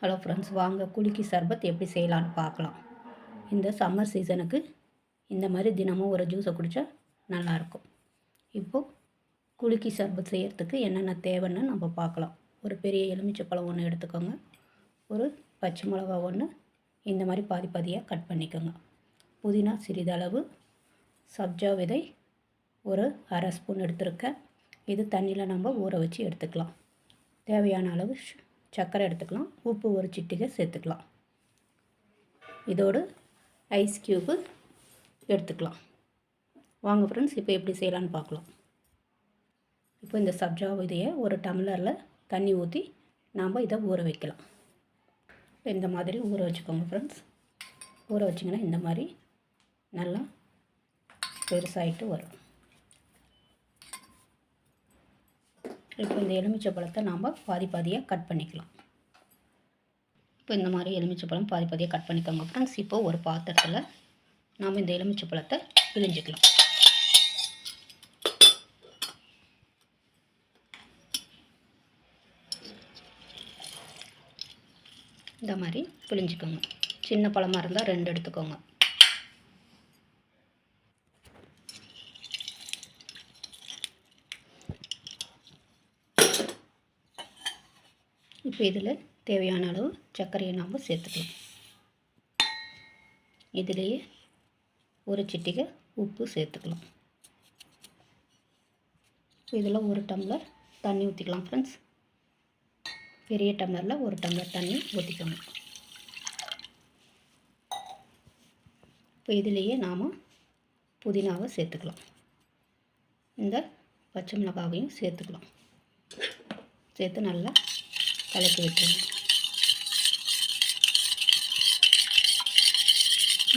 Hello friends, வாங்க குலுக்கி சர்பத் எப்படி செய்யலான்னு பார்க்கலாம். இந்த சம்மர் சீசனுக்கு இந்த மாதிரி தினமும் ஒரு ஜூஸை குடித்தா நல்லாயிருக்கும். இப்போது குலுக்கி சர்பத் செய்கிறதுக்கு என்னென்ன தேவைன்னு நம்ம பார்க்கலாம். ஒரு பெரிய எலுமிச்சைப்பழம் ஒன்று எடுத்துக்கோங்க. ஒரு பச்சை மிளகா ஒன்று இந்த மாதிரி பாதி பாதியாக கட் பண்ணிக்கோங்க. புதினா சிறிதளவு, சப்ஜா விதை ஒரு அரை ஸ்பூன் எடுத்துருக்கேன். இது தண்ணியில் நம்ம ஊற வச்சு எடுத்துக்கலாம். தேவையான அளவு சர்க்கரை எடுத்துக்கலாம். உப்பு ஒரு சிட்டிகை சேர்த்துக்கலாம். இதோடு ஐஸ் க்யூப்பு எடுத்துக்கலாம். வாங்க ஃப்ரெண்ட்ஸ், இப்போ எப்படி செய்யலான்னு பார்க்கலாம். இப்போ இந்த சப்ஜா விதையை ஒரு டம்ளரில் தண்ணி ஊற்றி நாம் இதை ஊற வைக்கலாம். இந்த மாதிரி ஊற வச்சுக்கோங்க ஃப்ரெண்ட்ஸ். ஊற வச்சிங்கன்னா இந்த மாதிரி நல்லா பெருசாகிட்டு வரும். இப்போ இந்த எலுமிச்சை பழத்தை நாம் பாதி பாதியாக கட் பண்ணிக்கலாம். இப்போ இந்த மாதிரி எலுமிச்சை பழம் பாதி பாதியாக கட் பண்ணிக்கோங்க ஃப்ரெண்ட்ஸ். இப்போ ஒரு பாத்திரத்தில் நாம் இந்த எலுமிச்சை பழத்தை பிழிஞ்சிக்கலாம். இந்த மாதிரி பிழிஞ்சிக்கோங்க. சின்ன பழமாக இருந்தால் 2 எடுத்துக்கோங்க. இப்போ இதில் தேவையான அளவு சர்க்கரையை நாம் சேர்த்துக்கலாம். இதிலேயே ஒரு சிட்டிகை உப்பு சேர்த்துக்கலாம். இதில் ஒரு டம்ளர் தண்ணி ஊற்றிக்கலாம் ஃப்ரெண்ட்ஸ். பெரிய டம்ளரில் ஒரு டம்ளர் தண்ணி ஊற்றிக்கணும். இப்போ இதிலேயே நாம் புதினாவை சேர்த்துக்கலாம். இந்த பச்சை மிளகாவையும் சேர்த்துக்கலாம். சேர்த்து நல்லா கலக்கி விட்டுருங்க.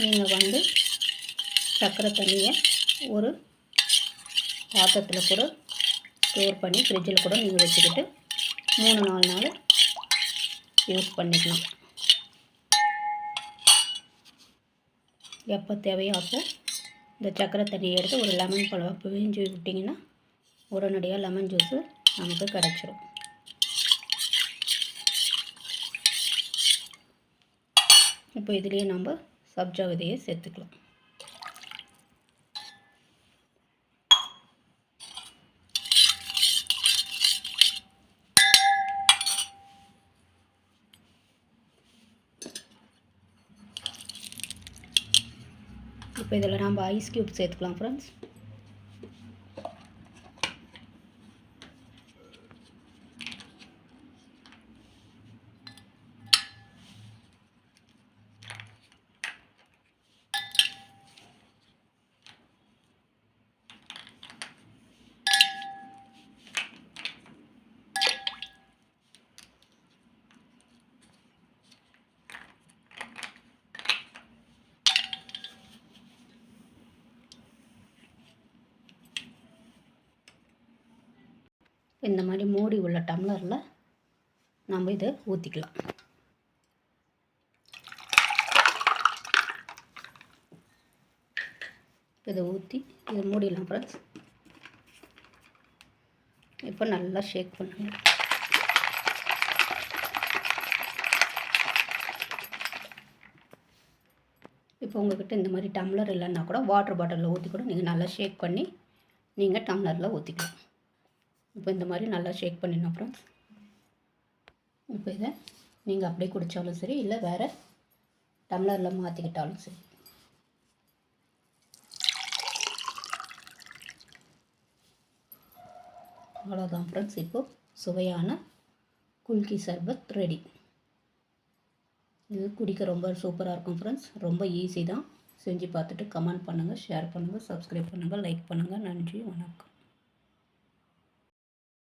நீங்கள் சர்க்கரை தண்ணியை ஒரு பாத்திரத்தில் கூட ஸ்டோர் பண்ணி ஃப்ரிட்ஜில் கூட நீங்கள் வச்சுக்கிட்டு 3-4 நாள் யூஸ் பண்ணிக்கலாம். எப்போ தேவையோ அப்போ இந்த சர்க்கரை தண்ணியை எடுத்து ஒரு லெமன் பழம் பிழிஞ்சு விட்டிங்கன்னா உடனடியாக லெமன் ஜூஸு நமக்கு கிடச்சிரும். இப்போ இதுலேயே நம்ம சப்ஜா விதையை சேர்த்துக்கலாம். இப்போ இதில் நம்ம ஐஸ் க்யூப் சேர்த்துக்கலாம் ஃப்ரெண்ட்ஸ். இந்த மாதிரி மூடி உள்ள டம்ளரில் நம்ம இதை ஊற்றிக்கலாம். இதை ஊற்றி இதை மூடிடலாம் ஃப்ரெண்ட்ஸ். இப்போ நல்லா ஷேக் பண்ணுங்க. இப்போ உங்கள்கிட்ட இந்த மாதிரி டம்ளர் இல்லைன்னா கூட வாட்டர் பாட்டிலில் ஊற்றி கூட நீங்கள் நல்லா ஷேக் பண்ணி நீங்கள் டம்ளரில் ஊற்றிக்கலாம். இப்போ இந்த மாதிரி நல்லா ஷேக் பண்ணிடணும் ஃப்ரெண்ட்ஸ். இப்போ இதை நீங்கள் அப்படியே குடித்தாலும் சரி, இல்லை வேறு டம்ளரில் மாற்றிக்கிட்டாலும் சரி. அவ்வளோதான் ஃப்ரெண்ட்ஸ். இப்போது சுவையான குல்கி சர்பத் ரெடி. இது குடிக்க ரொம்ப சூப்பராக இருக்கும் ஃப்ரெண்ட்ஸ். ரொம்ப ஈஸி தான். செஞ்சு பார்த்துட்டு கமெண்ட் பண்ணுங்கள், ஷேர் பண்ணுங்கள், சப்ஸ்கிரைப் பண்ணுங்கள், லைக் பண்ணுங்கள். நன்றி, வணக்கம்.